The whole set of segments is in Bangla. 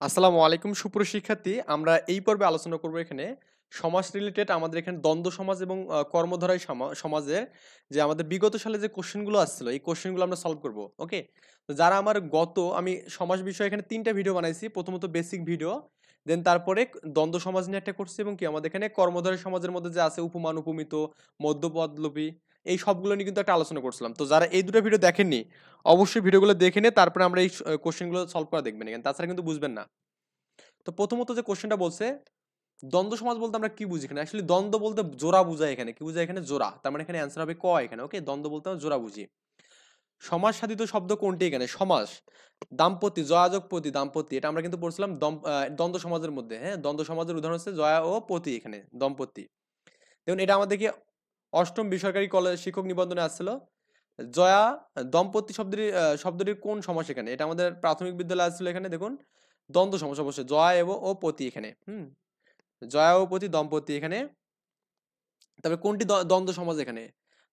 আসসালামু আলাইকুম সুপ্রিয় শিক্ষার্থী, আমরা এই পর্বে আলোচনা করব এখানে সমাজ রিলেটেড আমাদের এখানে দ্বন্দ্ব সমাজ এবং কর্মধারয় সমাজে যে আমাদের বিগত সালে যে কোশ্চেনগুলো আসছিল এই কোশ্চেনগুলো আমরা সলভ করব। ওকে, তো যারা আমার আমি সমাজ বিষয়ে এখানে 3টা ভিডিও বানাইছি। প্রথমত বেসিক ভিডিও, দেন তারপরে দ্বন্দ্ব সমাজ নিয়ে একটা করছি এবং কি আমাদের এখানে কর্মধারয় সমাজের মধ্যে যে আছে উপমান উপমিত মধ্যপদলোপী এই সবগুলো নিয়ে কিন্তু একটা আলোচনা করছিলাম। তো যারা এই দুটো ভিডিও দেখেননি অবশ্যই ভিডিওগুলো দেখে নিয়ে তারপরে আমরা এই কোশ্চেনগুলো সলভ করা দেখবেন, এখানে তাছাড়া কিন্তু বুঝবেন না। তো প্রথমত যে কোশ্চেনটা বলছে দ্বন্দ্ব সমাজ বলতে আমরা কি বুঝি এখানে, অ্যাকচুয়ালি দ্বন্দ্ব বলতে জোড়া বুঝায়। এখানে কি বুঝায়? এখানে জোড়া, তার মানে এখানে অ্যান্সার হবে ক এখানে। ওকে, দ্বন্দ্ব বলতে আমরা জোড়া বুঝি। সমাজ সাধিত শব্দ কোনটি এখানে? সমাস, দাম্পত্য, জয়াযোগ পতি, দাম্পত্য, এটা আমরা কিন্তু পড়ছিলাম দ্বন্দ্ব সমাজের মধ্যে। হ্যাঁ, দ্বন্দ্ব সমাজের উদাহরণ হচ্ছে জয়া ও পতি, এখানে দম্পতি। দেখুন এটা আমাদের কি অষ্টম বেসরকারি কলেজ শিক্ষক নিবন্ধনে আসছিল। জয়া দম্পতি শব্দটির কোন সমাস এখানে? এটা আমাদের প্রাথমিক বিদ্যালয়ে আসছিল। এখানে দেখুন দ্বন্দ্ব সমাস অবশ্যই, জয়া এবং ও পতি এখানে। জয়া ও পতি দম্পতি এখানে। তবে কোনটি দ্বন্দ্ব সমাজ এখানে?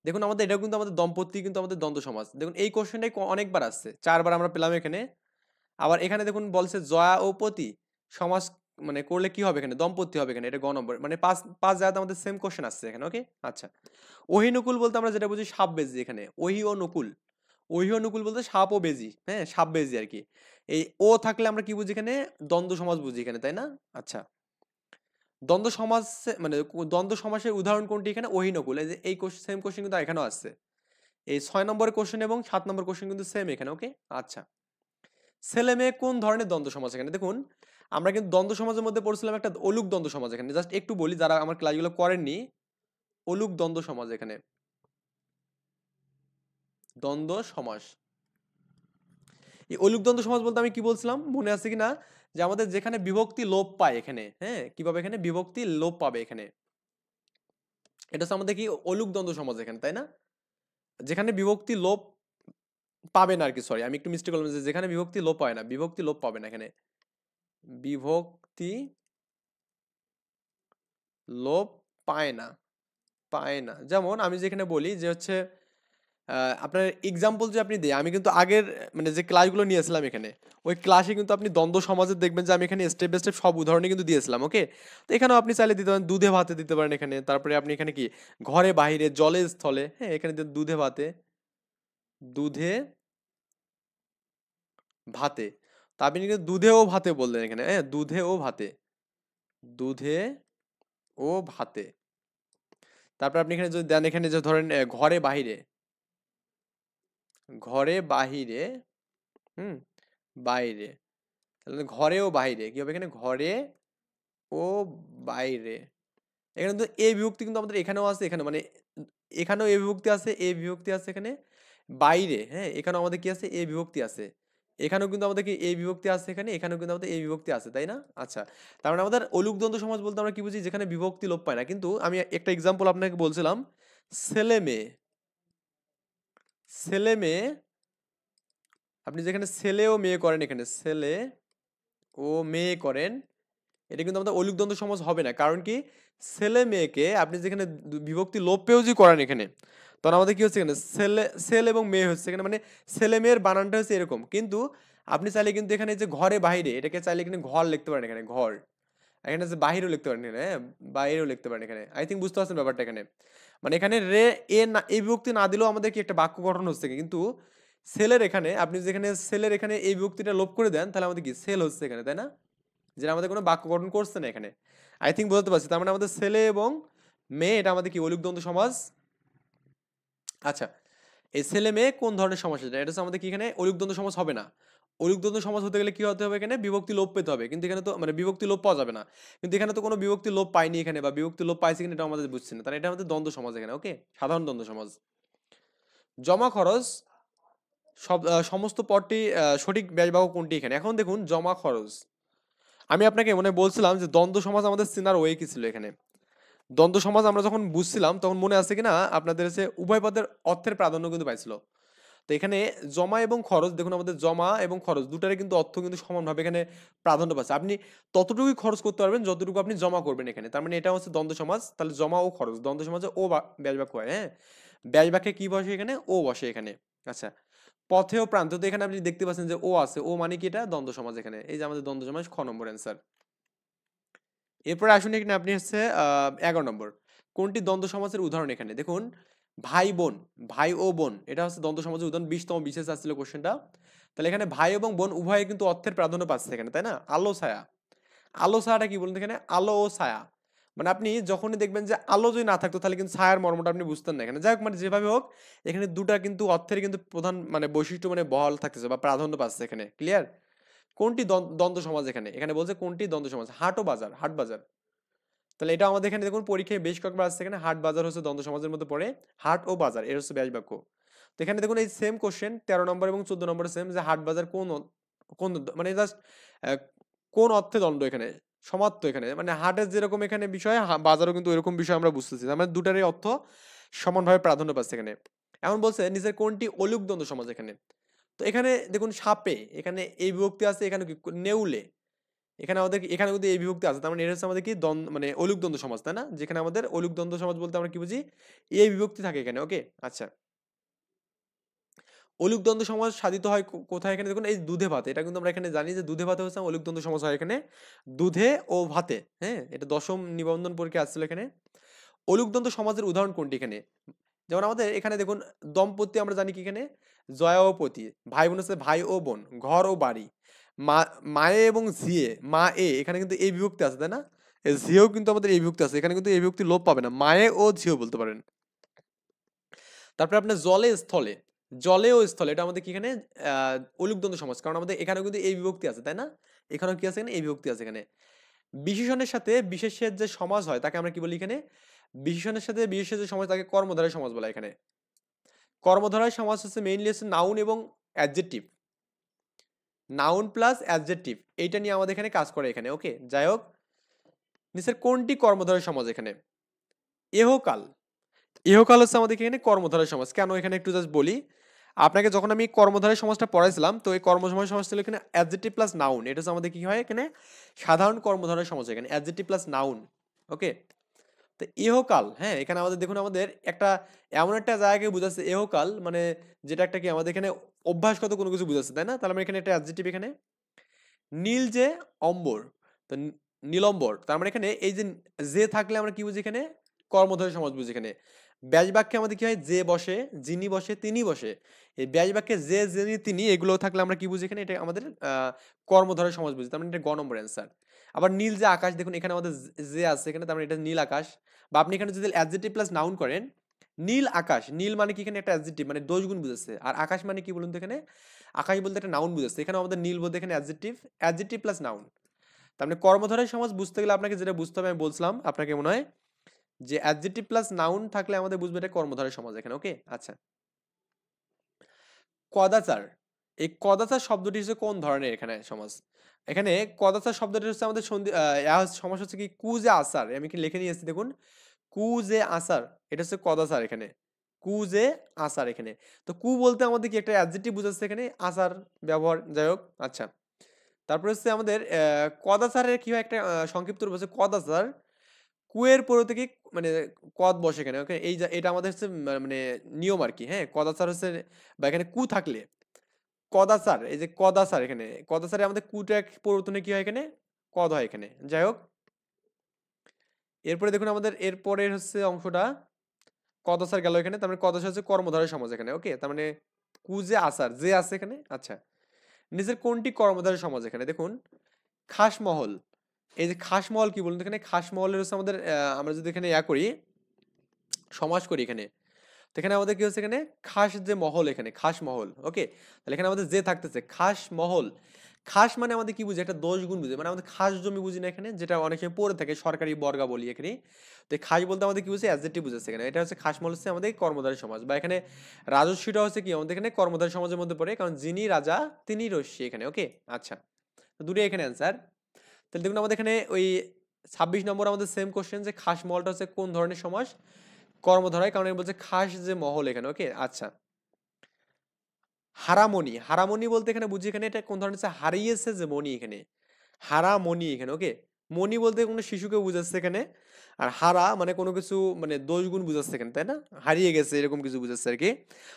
দেখুন আমাদের এটাও কিন্তু আমাদের দম্পতি কিন্তু আমাদের দ্বন্দ্ব সমাজ। দেখুন এই কোশ্চেনটাই অনেকবার আসছে, 4বার আমরা পেলাম এখানে। আবার এখানে দেখুন বলছে জয়া ও পতি সমাজ মানে করলে কি হবে? এখানে দম্পতি হবে এখানে। এটা গ নম্বর, মানে পাঁচ পাঁচ জায়গাতে আমাদের সেম কোশ্চেন আসছে এখানে। ওকে, আচ্ছা। ওহিনুকুল বলতে আমরা যেটা বুঝি সাপ বেজি এখানে। ওহি ও নকুল, ওহি ও নকুল বলতে সাপ ও বেজি, হ্যাঁ সাপ বেজি আর কি। এই ও থাকলে আমরা কি বুঝি? এখানে দ্বন্দ্ব সমাজ বুঝি এখানে, তাই না? আচ্ছা, দ্বন্দ্ব সমাজ মানে দ্বন্দ্ব সমাসের উদাহরণ কোনটি এখানে? ওহিনকুল। এই যে এই সেম কোশ্চেন কিন্তু এখানেও আসছে। এই 6 নম্বরের কোশ্চেন এবং 7 নম্বর কোশ্চেন কিন্তু সেম এখানে। ওকে, আচ্ছা। ছেলে মেয়ে কোন ধরনের দ্বন্দ্ব সমাজ এখানে? দেখুন আমরা কিন্তু দ্বন্দ্ব সমাজের মধ্যে পড়ছিলাম একটা অলুক দ্বন্দ্ব সমাজ। এখানে জাস্ট একটু বলি যারা আমার ক্লাসগুলো করেননি, অলুক দ্বন্দ্ব সমাজ এখানে, দ্বন্দ্ব সমাস। এই অলুক দ্বন্দ্ব সমাজ বলতে আমি কি বলছিলাম মনে আছে কিনা? যে আমাদের যেখানে বিভক্তি লোপ পায় এখানে, হ্যাঁ কিভাবে এখানে বিভক্তি লোপ পাবে এখানে, এটা হচ্ছে আমাদের কি অলুক দ্বন্দ্ব সমাজ এখানে, তাই না? যেখানে বিভক্তি লোপ পাবে না আর কি, সরি আমি একটু মিস্টেক করলাম, যে যেখানে বিভক্তি লোপ হয় না, বিভক্তি লোপ পাবে না এখানে, বিভক্তি লোপ পায় না, পায় না। যেমন আমি যেখানে বলি যে হচ্ছে আপনার এক্সাম্পল যে আপনি দিই, আমি কিন্তু আগের মানে যে ক্লাসগুলো নিয়েছিলাম এখানে, ওই ক্লাসে কিন্তু আপনি দ্বন্দ্ব সমাজে দেখবেন যে আমি এখানে স্টেপ বাই স্টেপ সব উদাহরণই কিন্তু দিয়েছিলাম। ওকে, তো এখানেও আপনি চাইলে দিতে পারেন, দুধে ভাতে দিতে পারেন এখানে। তারপরে আপনি এখানে কি ঘরে বাহিরে জলে স্থলে, হ্যাঁ এখানে দুধে ভাতে, দুধে ভাতে। তা আপনি কিন্তু দুধে ও ভাতে বললেন এখানে, হ্যাঁ দুধে ও ভাতে, দুধে ও ভাতে। তারপর আপনি এখানে যদি দেন, এখানে যে ধরেন ঘরে বাহিরে, ঘরে বাহিরে, হুম বাইরে, তাহলে ঘরে ও বাইরে কি হবে এখানে? ঘরে ও বাইরে। এখানে কিন্তু এ বিভক্তি কিন্তু আমাদের এখানেও আছে, এখানে মানে এখানেও এ বিভক্তি আছে, এ বিভক্তি আছে এখানে বাইরে, হ্যাঁ এখানেও আমাদের কি আছে? এ বিভক্তি আছে। এখানেও কিন্তু আমাদের কি এ বিভক্তি আছে এখানে, এখানেও কিন্তু আমাদের এ বিভক্তি আছে, তাই না? আচ্ছা, তার মানে আমাদের অলুক দ্বন্দ্ব সমাজ বলতে আমরা কি বুঝি? যেখানে বিভক্তি লোপ পায় না। কিন্তু আমি একটা এক্সাম্পল আপনাকে বলছিলাম, ছেলে মেয়ে, ছেলে মেয়ে, আপনি যেখানে ছেলে ও মেয়ে করেন, এখানে ছেলে ও মেয়ে করেন, এটা কিন্তু আমাদের অলুক দ্বন্দ্ব সমাজ হবে না। কারণ কি? ছেলে মেয়েকে আপনি যেখানে বিভক্তি লোপ পেয়েও যদি করেন এখানে, তখন আমাদের কি হচ্ছে? এখানে ছেলে এবং মেয়ে হচ্ছে এখানে, মানে ছেলে মেয়ের বানানটা হচ্ছে এরকম। কিন্তু আপনি চাইলে কিন্তু এখানে যে ঘরে বাইরে, এটাকে চাইলে এখানে ঘর লিখতে পারেন এখানে, ঘর। এখানে যে বাহিরেও লিখতে পারেন এখানে, হ্যাঁ বাইরেও লিখতে পারেন এখানে। আই থিঙ্ক বুঝতে পারছেন ব্যাপারটা এখানে। মানে এখানে রে এ না এই বিভক্তি না দিলেও আমাদের কি একটা বাক্য গঠন হচ্ছে। কিন্তু সেলের এখানে আপনি যেখানে সেলের এখানে এই বিভক্তিটা লোপ করে দেন, তাহলে আমাদের কি সেল হচ্ছে এখানে, তাই না? যেটা আমাদের কোনো বাক্য গঠন করছে না এখানে। আই থিঙ্ক বোঝাতে পারছি। তার মানে আমাদের ছেলে এবং মেয়ে এটা আমাদের কি অলুক দ্বন্দ্ব সমাজ। আচ্ছা, এই ছেলে মেয়ে কোন ধরনের সমাস? এটা হচ্ছে আমাদের কি এখানে অলুক দ্বন্দ্ব সমাজ হবে না। অলুক দ্বন্দ্ব সমাজ হতে গেলে কি হতে হবে? এখানে বিভক্তি লোপ পেতে হবে। কিন্তু এখানে তো মানে বিভক্তি লোপ পাওয়া যাবে না। কিন্তু এখানে তো কোনো বিভক্তি লোপ পাইনি এখানে, বা বিভক্তি লোপ পাইছে কিনা এটা আমাদের বুঝছি না। তাহলে এটা আমাদের দ্বন্দ্ব সমাজ এখানে। ওকে, সাধারণ দ্বন্দ্ব সমাজ। জমা খরচ সব সমস্ত পদটি সঠিক ব্যয়বাহক কোনটি এখানে? এখন দেখুন জমা খরচ, আমি আপনাকে মনে বলছিলাম যে দ্বন্দ্ব সমাজ আমাদের চেনার ওয়ে কি ছিল এখানে। দ্বন্দ্ব সমাজ আমরা যখন বুঝছিলাম তখন মনে আছে কিনা আপনাদের, হচ্ছে উভয় পদের অর্থের প্রাধান্য কিন্তু পাইছিল। তো এখানে জমা এবং খরচ, দেখুন আমাদের জমা এবং খরচ দুটারে কিন্তু অর্থ কিন্তু সমানভাবে এখানে প্রাধান্য পাচ্ছে। আপনি ততটুকুই খরচ করতে পারবেন যতটুকু আপনি জমা করবেন এখানে। তার মানে এটা হচ্ছে দ্বন্দ্ব সমাজ। তাহলে জমা ও খরচ দ্বন্দ্ব সমাজে ও ব্যাস বাক্য হয়, হ্যাঁ ব্যাস বাক্যে কি বসে এখানে? ও বসে এখানে। আচ্ছা, পথে ও প্রান্ত, তো এখানে আপনি দেখতে পাচ্ছেন যে ও আছে, ও মানে কি, এটা দ্বন্দ্ব সমাজ এখানে, এই যে আমাদের দ্বন্দ্ব সমাজ, খ নম্বর অ্যান্সার। এরপরে আসুন এখানে আপনি হচ্ছে 11 নম্বর, কোনটি দ্বন্দ্ব সমাজের উদাহরণ, এখানে দেখুন ভাই বোন, ভাই ও বোন, এটা হচ্ছে দ্বন্দ্ব সমাজের উদাহরণ, 20তম বিশেষ আসছিল কোশ্চেনটা। তাহলে এখানে ভাই এবং বোন উভয়ে কিন্তু অর্থের প্রাধান্য পাচ্ছে এখানে, তাই না? আলো ছায়া, আলো ছায়াটা কি বলুন তো এখানে, আলো ও ছায়া, মানে আপনি যখনই দেখবেন যে আলো যদি না থাকতো তাহলে কিন্তু ছায়ার মর্মটা আপনি বুঝতেন না এখানে। যাই হোক, মানে যেভাবে হোক এখানে দুটা কিন্তু অর্থের কিন্তু প্রধান মানে বৈশিষ্ট্য মানে বহাল থাকতেছে বা প্রাধান্য পাচ্ছে এখানে, ক্লিয়ার? কোনটি দ্বন্দ্ব সমাজ, এখানে এখানে বলছে কোনটি দ্বন্দ্ব সমাজ, হাট ও বাজার, হাট বাজার। তাহলে এটা আমাদের এখানে দেখুন পরীক্ষায় বেশ কয়েকবার আসছে, এখানে হাট বাজার হচ্ছে দ্বন্দ্ব সমাজের মধ্যে পড়ে, হাট ও বাজার এর হচ্ছে ব্যাস বাক্য। তো এখানে দেখুন এই সেম কোশ্চেন 13 নম্বর এবং 14 নম্বরে সেম, যে হাট বাজার কোন কোন মানে জাস্ট কোন অর্থে দ্বন্দ্ব এখানে, সমার্থ এখানে, মানে হাটের যেরকম এখানে বিষয়, বাজারও কিন্তু এরকম বিষয় আমরা বুঝতেছি, মানে দুটারই অর্থ সমানভাবে প্রাধান্য পাচ্ছে এখানে। এমন বলছে নিচের কোনটি অলুক দ্বন্দ্ব সমাজ এখানে। তো এখানে দেখুন সাপে, এখানে এই বিভক্তি আছে, এখানে কি নেউলে, এখানে আমাদের এখানে কিন্তু এই বিভক্তি আছে, তার মানে এটা হচ্ছে আমাদের কি মানে অলুক দ্বন্দ্ব সমাজ, তাই না? যেখানে আমাদের অলুক দ্বন্দ্ব সমাজ বলতে আমরা কি বুঝি, এই বিভক্তি থাকে এখানে, ওকে আচ্ছা। অলুক দ্বন্দ্ব সমাজ সাধিত হয় কোথায়, এখানে দেখুন এই দুধে ভাতে, এটা কিন্তু আমরা এখানে জানি যে দুধে ভাতে হচ্ছে অলুক দ্বন্দ্ব সমাজ হয় এখানে, দুধে ও ভাতে, হ্যাঁ এটা দশম নিবন্ধন পরীক্ষা আসছিল এখানে। অলুক দ্বন্দ্ব সমাজের উদাহরণ কোনটি এখানে, যেমন আমাদের এখানে দেখুন দম্পতি আমরা জানি কি এখানে, জয়া ও পতি, ভাই বোন হচ্ছে ভাই ও বোন, ঘর ও বাড়ি, মা, মায়ে এবং ঝিয়ে, মা এ, এখানে কিন্তু এই বিভক্তি আছে, তাই না? এই ঝিয়েও কিন্তু আমাদের এই বিভক্তি আছে, এখানে কিন্তু এই বিভক্তি লোপ পাবে না, মায়ে ও ঝিও বলতে পারেন। তারপরে আপনার জলে স্থলে, জলে ও স্থলে, এটা আমাদের কি এখানে অলুক দ্বন্দ্ব সমাজ, কারণ আমাদের এখানেও কিন্তু এই বিভক্তি আছে, তাই না? এখানেও কি আছে, এখানে এই বিভক্তি আছে এখানে। বিশেষণের সাথে বিশেষের যে সমাজ হয় তাকে আমরা কি বলি এখানে, বিশেষণের সাথে বিশেষের যে সমাজ তাকে কর্মধারয় সমাজ বলা এখানে। কর্মধারয় সমাজ হচ্ছে মেইনলি হচ্ছে নাউন এবং অ্যাডজেক্টিভ, নাউন প্লাস অ্যাডজেক্টিভ, এইটা নিয়ে আমাদের এখানে কাজ করে এখানে, ওকে। যাই হোক, নিচের কোনটি কর্মধারয় সমাজ এখানে, এহকাল, ইহকাল হচ্ছে আমাদের এখানে কর্মধারয় সমাজ, কেন এখানে একটু জাস্ট বলি আপনাকে, যখন আমি কর্মধারয় সমাজটা পড়াইছিলাম তো এই কর্মধারয় সমাজ ছিল এখানে অ্যাডজেক্টিভ প্লাস নাউন, এটা হচ্ছে আমাদের কি হয় এখানে সাধারণ কর্মধারয় সমাজ, এখানে অ্যাডজেক্টিভ প্লাস নাউন, ওকে। তো ইহকাল, হ্যাঁ এখানে আমাদের দেখুন আমাদের একটা এমন একটা জায়গাকে বুঝাচ্ছে ইহকাল, মানে যেটা একটা কি আমাদের এখানে অভ্যাসগত কোনো কিছু বুঝাচ্ছে, তাই না? তাহলে আমরা এখানে একটা অ্যাডজেক্টিভ এখানে, নীল যে অম্বর, তো নীলম্বর, তার মানে এখানে এই যে থাকলে আমরা কি বুঝি এখানে, কর্মধারয় সমাজ বুঝি এখানে। ব্যাস বাক্যে আমাদের কি হয়, যে বসে, যিনি বসে, তিনি বসে, এই ব্যাস বাক্যে যে, যিনি, তিনি এগুলো থাকলে আমরা কি বুঝি এখানে, এটা আমাদের কর্মধারয় সমাজ বুঝি, তার মানে এটা গ নম্বর অ্যান্সার। আবার নীল যে আকাশ, দেখুন এখানে আমাদের যে আছে এখানে, তার মানে এটা নীল আকাশ। বা আপনি এখানে যদি অ্যাডজেক্টিভ প্লাস নাউন করেন, নীল আকাশ, নীল মানে কি এখানে একটা অ্যাডজেক্টিভ মানে দোষ গুণ বুঝাচ্ছে, আর আকাশ মানে কি বলুন তো এখানে, আকাশ বলতে একটা নাউন বুঝাচ্ছে, এখানে আমাদের নীল বলতে এখানে অ্যাডজেক্টিভ, অ্যাডজেক্টিভ প্লাস নাউন। তার মানে কর্মধারয় সমাজ বুঝতে গেলে আপনাকে যেটা বুঝতে হবে আমি বলছিলাম আপনাকে মনে হয়, যে অ্যাডজেক্টিভ প্লাস নাউন থাকলে আমাদের বুঝবে এটা কর্মধারয় সমাজ এখানে, ওকে আচ্ছা। কদাচার, এই কদাচার শব্দটি হচ্ছে কোন ধরনের এখানে সমাজ, এখানে কদাচার শব্দটি হচ্ছে আমাদের সমাজ হচ্ছে কি কুজে আসার, আমি কি লিখে নিয়েছি দেখুন, কুজে আসার, এটা হচ্ছে কদাচার এখানে, কুজে আসার এখানে। তো কু বলতে আমাদের কি একটা অ্যাডজেক্টিভ বুঝাচ্ছে এখানে, আসার ব্যবহার, যাই হোক আচ্ছা। তারপরে হচ্ছে আমাদের কদাচারের কি হয় একটা সংক্ষিপ্ত রূপ হচ্ছে কদাচার, কুয়ের পরে থেকে মানে কদ বসে এখানে, ওকে। এটা আমাদের হচ্ছে মানে নিয়ম আর কি, হ্যাঁ কদাচার হচ্ছে, বা এখানে কু থাকলে কদাচার, এই যে কদাচার এখানে, কদাচারে আমাদের কুটা পরিবর্তনে কি হয় এখানে, কদ হয় এখানে, যাই হোক। এরপরে দেখুন আমাদের এরপরের হচ্ছে অংশটা, কদাচার গেল এখানে, তার মানে কদাচার হচ্ছে কর্মধারয় সমাজ এখানে, ওকে। তার মানে কু যে আচার, যে আছে এখানে, আচ্ছা। নিচের কোনটি কর্মধারয় সমাজ এখানে, দেখুন খাসমহল, এই যে খাসমহল কি বলুন তো এখানে, খাসমহলের হচ্ছে আমাদের আমরা যদি এখানে করি, সমাস করি এখানে, তো এখানে আমাদের কি হচ্ছে এখানে খাস যে মহল, এখানে খাস মহল, ওকে। তাহলে এখানে আমাদের যে থাকতেছে খাস মহল, খাস মানে আমাদের কি বুঝে, একটা দোষ গুণ বুঝে, মানে আমাদের খাস জমি বুঝি না এখানে, যেটা অনেক সময় পড়ে থাকে সরকারি বর্গা বলি এখানে। তো এই খাস বলতে আমাদের কি বুঝছে, অ্যাডজেক্টিভ বুঝাচ্ছে এখানে, এটা হচ্ছে খাস মহল হচ্ছে আমাদের কর্মধারী সমাজ, বা এখানে রাজস্বীটা হচ্ছে কি আমাদের এখানে কর্মধারী সমাজের মধ্যে পড়ে, কারণ যিনি রাজা তিনি রস্যি এখানে, ওকে আচ্ছা। তো দুটোই এখানে অ্যান্সার। তাহলে দেখুন আমাদের এখানে ওই 26 নম্বর আমাদের সেম কোশ্চেন, যে খাস মহলটা হচ্ছে কোন ধরনের সমাস, কর্মধারয়, কারণ এর বলছে খাস যে মহল এখানে, ওকে আচ্ছা। হারামণি, হারামণি বলতে এখানে বুঝি এখানে এটা কোন ধরনের, হারিয়েছে যে মণি এখানে, হারামণি এখানে, ওকে। মনি বলতে কোনো শিশুকে বুঝাচ্ছে এখানে, আর হারা মানে কোনো কিছু মানে দোষ গুণ বুঝাচ্ছে এখানে, তাই না? হারিয়ে গেছে এরকম কিছু বুঝাচ্ছে আর কি।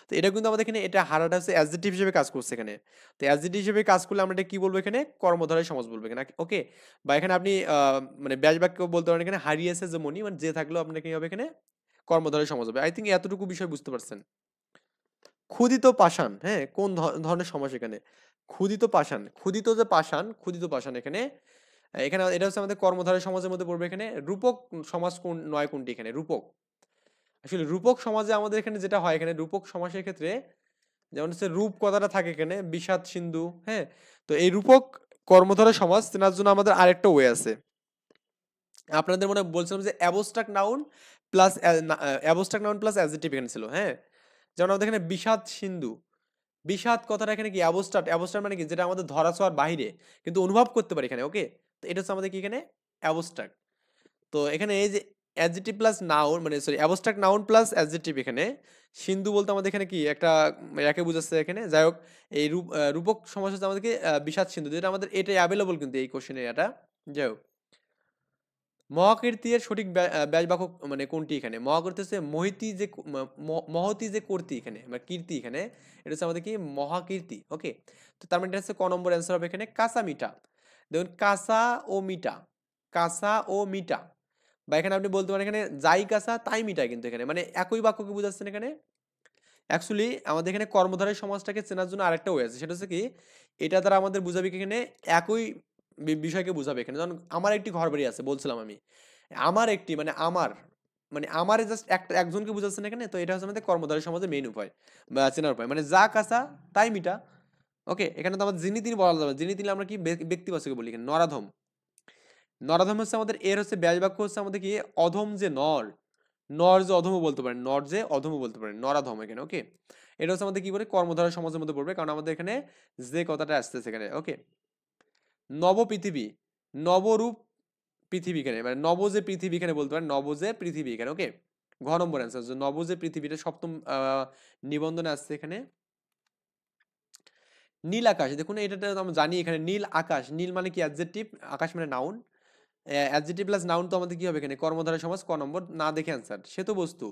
তো এটা কিন্তু আমাদের এখানে এটা হারাটা হচ্ছে অ্যাডজেক্টিভ হিসেবে কাজ করছে এখানে। তো অ্যাডজেক্টিভ হিসেবে কাজ করলে আমরা এটা কি বলবো এখানে, কর্মধারয় সমাজ বলবো এখানে, ওকে। বা এখানে আপনি মানে ব্যাস বাক্য বলতে পারেন এখানে হারিয়েছে যে মনি, মানে যে থাকলেও আপনার কি হবে এখানে, কর্মধারয় সমাজ হবে। আই থিঙ্ক এতটুকু বিষয় বুঝতে পারছেন। ক্ষুদিত পাষাণ, হ্যাঁ, কোন ধরনের সমাস এখানে? ক্ষুদিত পাষাণ, ক্ষুদিত যে পাষাণ, ক্ষুদিত পাষাণ এখানে, এখানে এটা হচ্ছে আমাদের কর্মধারয় সমাজের মধ্যে পড়বে এখানে। রূপক সমাজ কোন নয় কোনটি এখানে? রূপক, আসলে রূপক সমাজে আমাদের এখানে যেটা হয় এখানে রূপক সমাসের ক্ষেত্রে, যেমন হচ্ছে রূপ কথাটা থাকে এখানে, বিষাদ সিন্ধু, হ্যাঁ। তো এই রূপক কর্মধারয় সমাজ চেনার জন্য আমাদের আরেকটা ওয়ে আছে। আপনাদের মনে বলছিলাম যে অ্যাবস্ট্রাক্ট নাউন প্লাস অ্যাডজেক্টিভ এখানে ছিল, হ্যাঁ। যেমন আমাদের এখানে বিষাদ সিন্ধু, বিষাদ কথাটা এখানে কি অ্যাবস্ট্রাক্ট, অ্যাবস্ট্রাক্ট মানে কি যেটা আমাদের ধরা ছোঁয়ার বাইরে কিন্তু অনুভব করতে পারি এখানে, ওকে। তো এটা হচ্ছে আমাদের কি এখানে অ্যাবস্ট্রাক্ট। তো এখানে এই যে অ্যাডজেক্টিভ প্লাস নাউন মানে sorry abstract noun plus adjective এখানে, সিন্ধু বলতে আমাদের এখানে কি একটা একে বোঝাচ্ছে এখানে। যাই হোক, এই রূপক সমাস হচ্ছে আমাদেরকে বিষাদ সিন্ধু, যেটা আমাদের এটাই অ্যাভেলেবল কিন্তু এই কোশ্চেনে এটা। যাই হোক, মহাকীর্তি এর সঠিক ব্যাসবাক্য মানে কোনটি এখানে? মহাকীর্তি হচ্ছে মহিতি যে মহতি যে কর্তি এখানে বা কীর্তি এখানে, এটা হচ্ছে আমাদের কি মহাকীর্তি, ওকে। তো তার মানে এটা হচ্ছে ক নম্বর অ্যান্সার হবে এখানে কাঁচা মিঠা। দেখুন কাঁচা ও মিঠা, কাঁচা ও মিঠা, বা এখানে আপনি বলতে পারেন এখানে যাই কাঁচা তাই মিঠা, কিন্তু এখানে মানে একই বাক্যকে বুঝাচ্ছেন এখানে। অ্যাকচুয়ালি আমাদের এখানে কর্মধারয় সমাজটাকে চেনার জন্য আরেকটা ওয়ে আছে, সেটা হচ্ছে কি এটা দ্বারা আমাদের বুঝাবে কি এখানে একই বিষয়কে বুঝাবে এখানে। যেমন আমার একটি ঘর বাড়ি আছে বলছিলাম আমি, আমার একটি মানে আমার, মানে আমার জাস্ট একটা একজনকে বুঝাচ্ছেন এখানে। তো এটা হচ্ছে আমাদের কর্মধারয় সমাজের মেইন উপায় বা চেনার উপায়, মানে যা কাঁচা তাই মিঠা, ওকে। এখানে তো আমাদের যিনি তিনি বলা যাবে, যিনি তিনি আমরা কি ব্যক্তিবাচকে বলি এখানে নরাধম। নরাধম হচ্ছে আমাদের এর হচ্ছে ব্যাস বাক্য হচ্ছে আমাদের কি অধম যে নর, নর যে অধম বলতে পারেন, নর যে অধম বলতে পারেন, নরাধম এখানে, ওকে। এটা হচ্ছে আমাদের কি বলে কর্মধারয় সমাজের মধ্যে পড়বে, কারণ আমাদের এখানে যে কথাটা আসতেছে এখানে, ওকে। নব পৃথিবী, নবরূপ পৃথিবী এখানে, মানে নব যে পৃথিবী এখানে বলতে পারেন, নব যে পৃথিবী এখানে, ওকে। ঘ নম্বর অ্যান্সার নব যে পৃথিবীটা সপ্তম নিবন্ধনে আসছে এখানে। নীল আকাশ, দেখুন এটা তো আমরা জানি এখানে নীল আকাশ, নীল মানে কি অ্যাডজেক্টিভ, আকাশ মানে নাউন, অ্যাডজেক্টিভ প্লাস নাউন তো আমাদের কি হবে এখানে কর্মধারয় সমাজ, ক নম্বর না দেখে অ্যান্সার। সে তো বস্তু,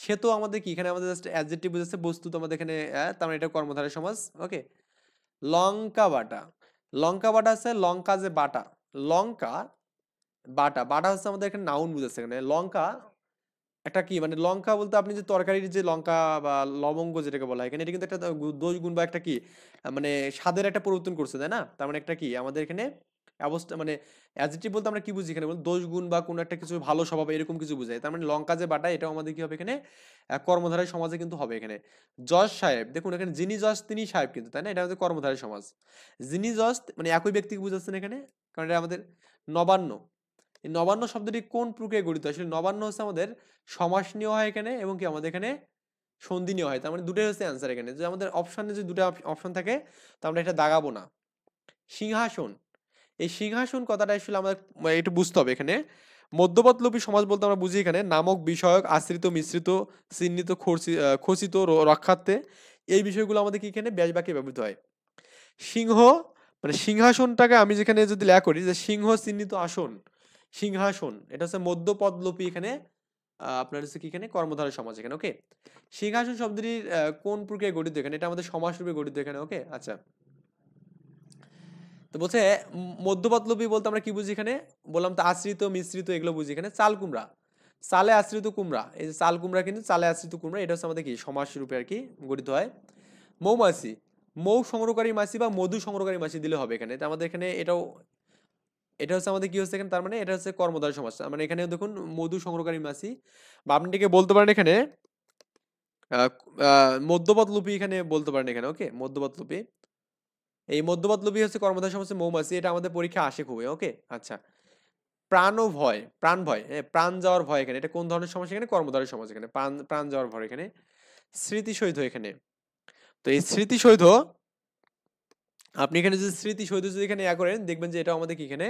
সে তো আমাদের কি এখানে আমাদের জাস্ট অ্যাডজেক্টিভ বুঝাচ্ছে, বস্তু তো আমাদের এখানে তার মানে এটা কর্মধারয় সমাজ, ওকে। লঙ্কা বাটা, লঙ্কা বাটা আছে লঙ্কা যে বাটা, লঙ্কা বাটা, বাটা হচ্ছে আমাদের এখানে নাউন বুঝাচ্ছে এখানে। লঙ্কা একটা কি মানে লঙ্কা বলতে আপনি যে তরকারির যে লঙ্কা বা লবঙ্গ যেটাকে বলা হয় এখানে, এটা কিন্তু একটা দোষ গুণ বা একটা কি মানে স্বাদের একটা পরিবর্তন করছে, তাই না? তার মানে একটা কি আমাদের এখানে অবস্থা মানে অ্যাডজেক্টিভ বলতে আমরা কি বুঝি এখানে বল, দোষ গুণ বা কোনো একটা কিছু ভালো স্বভাব এরকম কিছু বুঝায়। তার মানে লঙ্কা যে বাটা এটাও আমাদের কি হবে এখানে কর্মধারয় সমাজে কিন্তু হবে এখানে। জজ সাহেব, দেখুন এখানে যিনি জজ তিনি সাহেব কিন্তু, তাই না? এটা আমাদের কর্মধারয় সমাজ। যিনি জজ মানে একই ব্যক্তিকে বুঝাচ্ছেন এখানে, কারণ এটা আমাদের নবান্ন। এই নবান্ন শব্দটি কোন প্রক্রিয়ায় গঠিত? আসলে নবান্ন হচ্ছে আমাদের সমাস নিয়ে হয় এখানে, এবং কি আমাদের এখানে সন্ধি নিয়ে হয়। তার মানে দুটোই হচ্ছে অ্যান্সার এখানে। যে আমাদের অপশনে যে দুটো অপশন থাকে তা আমরা এটা দাগাবো না। সিংহাসন, এই সিংহাসন কথাটা আসলে আমাদের একটু বুঝতে হবে এখানে। মধ্যপদলোপী সমাজ বলতে আমরা বুঝি এখানে নামক বিষয়ক আশ্রিত মিশ্রিত চিহ্নিত খচিত রক্ষার্থে, এই বিষয়গুলো আমাদের কি এখানে ব্যাস বাক্যে ব্যবহৃত হয়। সিংহ মানে সিংহাসনটাকে আমি যেখানে যদি লেখা করি যে সিংহ চিহ্নিত আসন, সিংহাসন এটা হচ্ছে মধ্যপদলোপী এখানে আপনার হচ্ছে কি এখানে কর্মধারয় সমাজ এখানে, ওকে। সিংহাসন শব্দটির কোন প্রক্রিয়ায় গঠিত এখানে? এটা আমাদের সমাস রূপে গঠিত এখানে, ওকে। আচ্ছা, তো বলছে মধ্যপদলোপী বলতে আমরা কি বুঝি এখানে? বললাম তো আশ্রিত মিশ্রিত এগুলো বুঝি এখানে। চাল কুমড়া, চালে আশ্রিত কুমড়া, এই যে চাল কুমড়া কিন্তু চালে আশ্রিত কুমড়া, এটা হচ্ছে আমাদের কি সমাস রূপে আর কি গঠিত হয়। মৌমাছি, মৌ সংগ্রহকারী মাছি বা মধু সংগ্রহকারী মাছি দিলে হবে এখানে। তো আমাদের এখানে এটাও এটা হচ্ছে আমাদের কি হচ্ছে এখানে, তার মানে এটা হচ্ছে কর্মধারয় সমাস। মানে এখানে দেখুন মধু সংগ্রহকারী মাছি, বা আপনি এটাকে বলতে পারেন এখানে মধ্যপদ লুপি এখানে বলতে পারেন এখানে, ওকে। মধ্যপদ লুপি, এই মধ্যপদ লুপি হচ্ছে কর্মধারয় সমাস মৌমাছি, এটা আমাদের পরীক্ষা আসে খুবই, ওকে। আচ্ছা, প্রাণ ও ভয়, প্রাণ ভয়, হ্যাঁ, প্রাণ যাওয়ার ভয় এখানে, এটা কোন ধরনের সমস্যা এখানে? কর্মধারয় সমাস এখানে। প্রাণ প্রাণ যাওয়ার ভয় এখানে। স্মৃতিসৌধ এখানে, তো এই স্মৃতিসৌধ আপনি এখানে যদি স্মৃতিসৌধ যদি এখানে করেন দেখবেন যে এটা আমাদের কি এখানে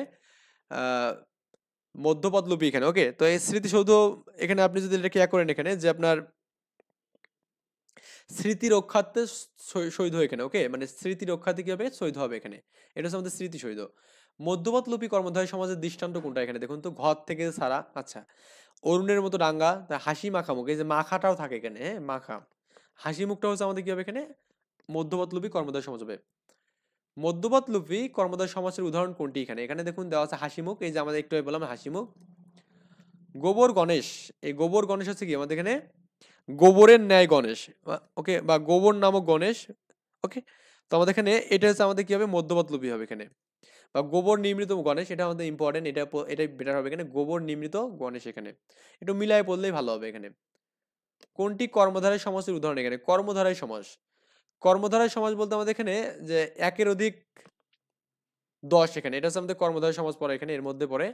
আহ মধ্যপদলোপী এখানে, ওকে। তো এই স্মৃতিসৌধ এখানে আপনি যদি এটাকে করেন এখানে যে আপনার স্মৃতি রক্ষার্থে সৈধ এখানে, ওকে, মানে স্মৃতি রক্ষার্থে কি হবে? সৈধ হবে এখানে। এটা হচ্ছে আমাদের স্মৃতিসৌধ। মধ্যপদলোপী কর্মধারয় সমাজের দৃষ্টান্ত কোনটা এখানে দেখুন তো, ঘর থেকে ছাড়া। আচ্ছা, অরুণের মতো ডাঙ্গা, হাসি মাখা মুখ, এই যে মাখাটাও থাকে এখানে, হ্যাঁ মাখা, হাসি মুখটা হচ্ছে আমাদের কি হবে এখানে, মধ্যপদলোপী কর্মধারয় সমাজ হবে। মধ্যপদলোপী কর্মধারয় সমাজের উদাহরণ কোনটি এখানে, এখানে দেখুন দেওয়া আছে হাসি মুখ, এই যে আমাদের একটু আগে বললাম হাসি মুখ। গোবর গণেশ, এই গোবর গণেশ হচ্ছে কি আমাদের এখানে গোবরের ন্যায় গণেশ, ওকে, বা গোবর নামক গণেশ, ওকে। তো আমাদের এখানে এটা হচ্ছে আমাদের কি হবে, মধ্যপদলোপী হবে এখানে, বা গোবর নির্মিত গণেশ, এটা আমাদের ইম্পর্টেন্ট, এটাই বেটার হবে এখানে, গোবর নির্মিত গণেশ এখানে একটু মিলাই পড়লেই ভালো হবে এখানে। কোনটি কর্মধারয় সমাজের উদাহরণ এখানে, কর্মধারয় সমাজ। কর্মধারয় সমাজ বলতে আমাদের এখানে যে একের অধিক 10 এখানে, এটা হচ্ছে আমাদের কর্মধারয় সমাজ পড়ে এখানে, এর মধ্যে পড়ে।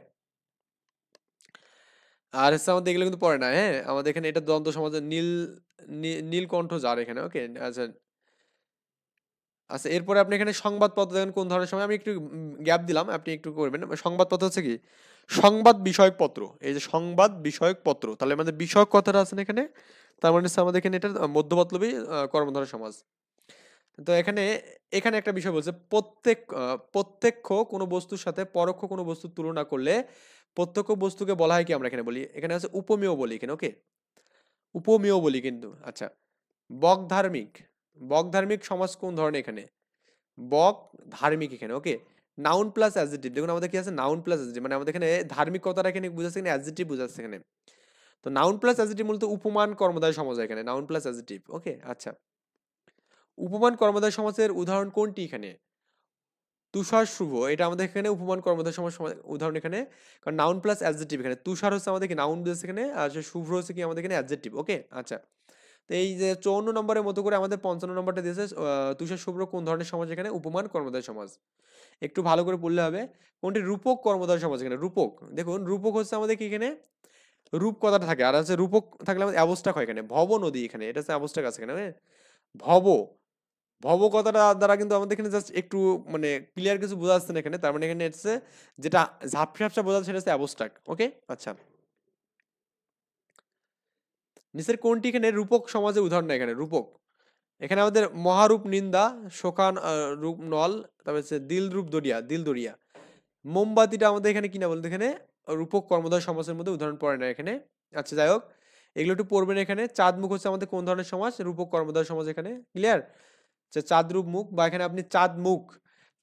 আর হচ্ছে আমাদের এগুলো কিন্তু পড়ে না, হ্যাঁ আমাদের এখানে এটা দ্বন্দ্ব সমাজের নীলকণ্ঠ যার এখানে, ওকে। আচ্ছা আচ্ছা, এরপরে আপনি এখানে সংবাদপত্র দেখেন কোন ধরনের সময়, আমি একটু গ্যাপ দিলাম, আপনি একটু করবেন। সংবাদপত্র হচ্ছে কি, সংবাদ বিষয়ক পত্র, এই যে সংবাদ বিষয়ক পত্র, তাহলে আমাদের বিষয়ক কথাটা আছে না এখানে, তার মানে হচ্ছে আমাদের এখানে এটা মধ্যপদলোপী কর্মধারয় সমাজ। তো এখানে এখানে একটা বিষয় বলছে, প্রত্যক্ষ কোনো বস্তুর সাথে পরোক্ষ কোনো বস্তুর তুলনা করলে প্রত্যক্ষ বস্তুকে বলা হয় কি, আমরা এখানে বলি, এখানে আছে উপমেয় বলি এখানে, ওকে, উপমেয় বলি কিন্তু। আচ্ছা, বক ধার্মিক, বক ধার্মিক সমাজ কোন ধরনের এখানে, বক ধার্মিক এখানে, ওকে। নাউন প্লাস অ্যাডজেক্টিভ, দেখুন আমাদের কি আছে, নাউন প্লাস অ্যাডজেক্টিভ, মানে আমাদের এখানে ধার্মিক কথাটা এখানে বুঝাচ্ছে, এখানে অ্যাডজেক্টিভ বুঝাচ্ছে এখানে। তো নাউন প্লাস অ্যাডজেক্টিভ মূলত উপমান কর্মধারয় সমাজ এখানে, নাউন প্লাস অ্যাডজেক্টিভ, ওকে। আচ্ছা, উপমান কর্মধারয় সমাজের উদাহরণ কোনটি এখানে, তুষার শুভ, এটা আমাদের এখানে উপমান কর্মধারয় সমাজ উদাহরণ এখানে, কারণ নাউন প্লাস অ্যাডজেক্টিভ এখানে, তুষার হচ্ছে আমাদের কি নাউন বুঝাচ্ছে এখানে, আর শুভ্র হচ্ছে কি আমাদের এখানে অ্যাডজেক্টিভ, ওকে। আচ্ছা, তো এই যে 54 নম্বরের মতো করে আমাদের 55 নম্বরটা দিয়েছে, তুষার শুভ্র কোন ধরনের সমাজ এখানে, উপমান কর্মধারয় সমাজ। একটু ভালো করে পড়লে হবে, কোনটি রূপক কর্মধারয় সমাজ এখানে, রূপক, দেখুন রূপক হচ্ছে আমাদের কি এখানে রূপ কথাটা থাকে, আর হচ্ছে রূপক থাকলে আমাদের অ্যাবস্ট্রাক্ট হয় এখানে, ভব নদী এখানে, এটা হচ্ছে অ্যাবস্ট্রাক্ট আছে এখানে, হ্যাঁ? ভব, ভব কথাটা দ্বারা কিন্তু আমাদের এখানে জাস্ট একটু মানে ক্লিয়ার কিছু বোঝা যাচ্ছে না এখানে, তার মানে এখানে হচ্ছে যেটা ঝাপসা ঝাপসা বোঝা যাচ্ছে সেটা হচ্ছে অ্যাবস্ট্রাক্ট, ওকে। আচ্ছা, নিচের কোনটি এখানে রূপক সমাজের উদাহরণ না এখানে, রূপক, এখানে আমাদের মহারূপ নিন্দা, শোকান রূপ নল, তারপর হচ্ছে দিল রূপ দরিয়া, দিল দরিয়া। মোমবাতিটা আমাদের এখানে কিনা বলতে এখানে রূপক কর্মধারয় সমাজের মধ্যে উদাহরণ পড়ে না এখানে। আচ্ছা যাই হোক, এগুলো একটু পড়বেন এখানে। চাঁদ মুখ হচ্ছে আমাদের কোন ধরনের সমাজ, রূপক কর্মধারয় সমাজ এখানে, ক্লিয়ার। আচ্ছা, চাঁদ রূপ মুখ, বা এখানে আপনি চাঁদ মুখ,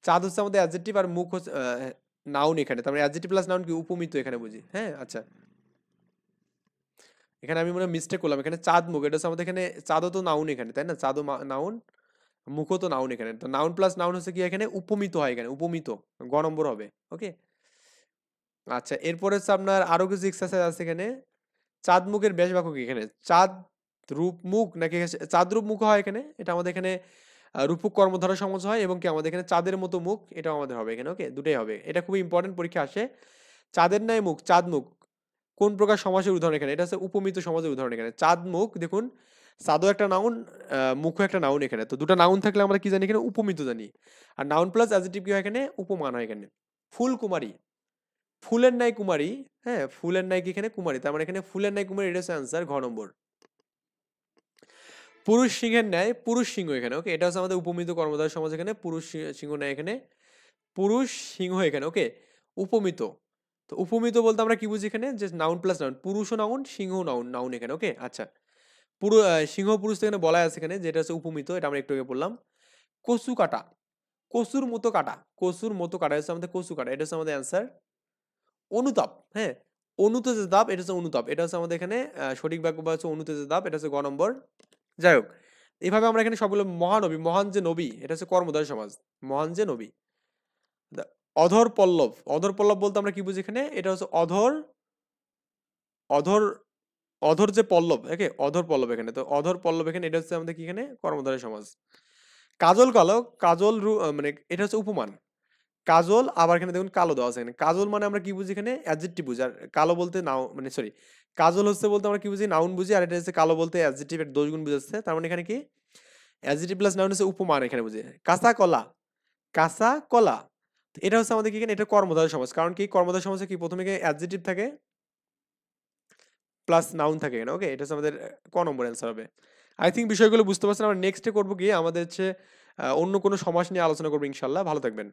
চাঁদ হচ্ছে আমাদের অ্যাডজেক্টিভ আর মুখ হচ্ছে নাউন এখানে, তার মানে অ্যাডজেক্টিভ প্লাস নাউন কি উপমিত এখানে বুঝি, হ্যাঁ। আচ্ছা, এখানে আমি মনে মিস্টেক করলাম, এখানে চাঁদ মুখ, এটা হচ্ছে আমাদের এখানে চাঁদও তো নাউন এখানে, তাই না, চাঁদও নাউন, মুখও তো নাউন এখানে, তো নাউন প্লাস নাউন হচ্ছে কি এখানে উপমিত হয় এখানে, উপমিত, গ নম্বর হবে, ওকে। আচ্ছা, এরপরে হচ্ছে আপনার আরো কিছু এক্সারসাইজ আছে এখানে। চাঁদ মুখের ব্যাস বাক্য কি এখানে, চাঁদ রূপ মুখ নাকি চাঁদ রূপ মুখ হয় এখানে, এটা আমাদের এখানে রূপক কর্মধারয় সমাজ হয়, এবং কি আমাদের এখানে চাঁদের মতো মুখ, এটাও আমাদের হবে এখানে, ওকে, দুটাই হবে, এটা খুবই ইম্পর্টেন্ট, পরীক্ষা আসে। চাঁদের ন্যায় মুখ, চাঁদ মুখ কোন প্রকার সমাজের উদাহরণ এখানে, এটা হচ্ছে উপমিত সমাজের উদাহরণ এখানে। চাঁদ মুখ, দেখুন চাঁদও একটা নাউন, মুখও একটা নাউন এখানে, তো দুটো নাউন থাকলে আমরা কি জানি এখানে, উপমিত জানি। আর নাউন প্লাস অ্যাডজেক্টিভ কি হয় এখানে, উপমান হয় এখানে। ফুল কুমারী, ফুলের ন্যায় কুমারী, হ্যাঁ ফুলের ন্যায় কি এখানে কুমারী, তার মানে এখানে ফুলের ন্যায় কুমারী, এটা হচ্ছে অ্যান্সার, ঘ নম্বর। পুরুষ সিংহের ন্যায়, পুরুষ সিংহ এখানে, ওকে, এটা হচ্ছে আমাদের উপমিত কর্মধারয় সমাজ এখানে, পুরুষ সিংহ ন্যায় এখানে, পুরুষ সিংহ এখানে, ওকে। উপমিত, তো উপমিত বলতে আমরা কি বুঝি এখানে, যে নাউন প্লাস নাউন, পুরুষও নাউন সিংহ নাউন, নাউন এখানে, ওকে। আচ্ছা, পুরো সিংহ পুরুষ এখানে বলা আছে এখানে, যেটা হচ্ছে উপমিত, এটা আমরা একটু আগে বললাম। কচু কাটা, কচুর মতো কাটা, কচুর মতো কাটা হচ্ছে আমাদের কচু কাটা, এটা হচ্ছে আমাদের অ্যান্সার। অনুতাপ, হ্যাঁ অনুতেজ দাব, এটা হচ্ছে অনুতাপ, এটা হচ্ছে আমাদের এখানে সঠিক বাক্য বা হচ্ছে অনুতেজ দাব, এটা হচ্ছে গ নম্বর। যাই হোক, এইভাবে আমরা এখানে সবগুলো মহানবী, মহান যে নবী, এটা হচ্ছে কর্মধারয় সমাজ, মহান যে নবী। অধর পল্লব, অধর পল্লব বলতে আমরা কি বুঝি এখানে, এটা হচ্ছে অধর, অধর, অধর যে পল্লব, ওকে, অধর পল্লব এখানে, তো অধর পল্লব এখানে, এটা হচ্ছে আমাদের কি এখানে কর্মধারয় সমাজ। কাজল কালো, কাজল মানে এটা হচ্ছে উপমান, কাজল, আবার এখানে দেখুন কালো দেওয়া আছে এখানে, কাজল মানে আমরা কি বুঝি এখানে, অ্যাডজেক্টিভ বুঝি, আর কালো বলতে নাও মানে সরি, কাজল হচ্ছে বলতে আমরা কি বুঝি, নাউন বুঝি, আর এটা হচ্ছে কালো বলতে অ্যাডজেক্টিভ এর দোষ গুণ বুঝাচ্ছে, তার মানে এখানে কি অ্যাডজেক্টিভ প্লাস নাউন হচ্ছে উপমান এখানে বুঝি। কাঁচা কলা, কাঁচা কলা, তো এটা হচ্ছে আমাদের কি এখানে, এটা কর্মধারয় সমাজ, কারণ কি কর্মধারয় সমাজে কি প্রথমে অ্যাডজেক্টিভ থাকে প্লাস নাউন থাকে এখানে, ওকে, এটা হচ্ছে আমাদের ক নম্বর অ্যান্সার হবে। আই থিঙ্ক বিষয়গুলো বুঝতে পারছেন। আমরা নেক্সটে করবো কি, আমাদের হচ্ছে অন্য কোনো সমাজ নিয়ে আলোচনা করবো ইনশাল্লাহ। ভালো থাকবেন।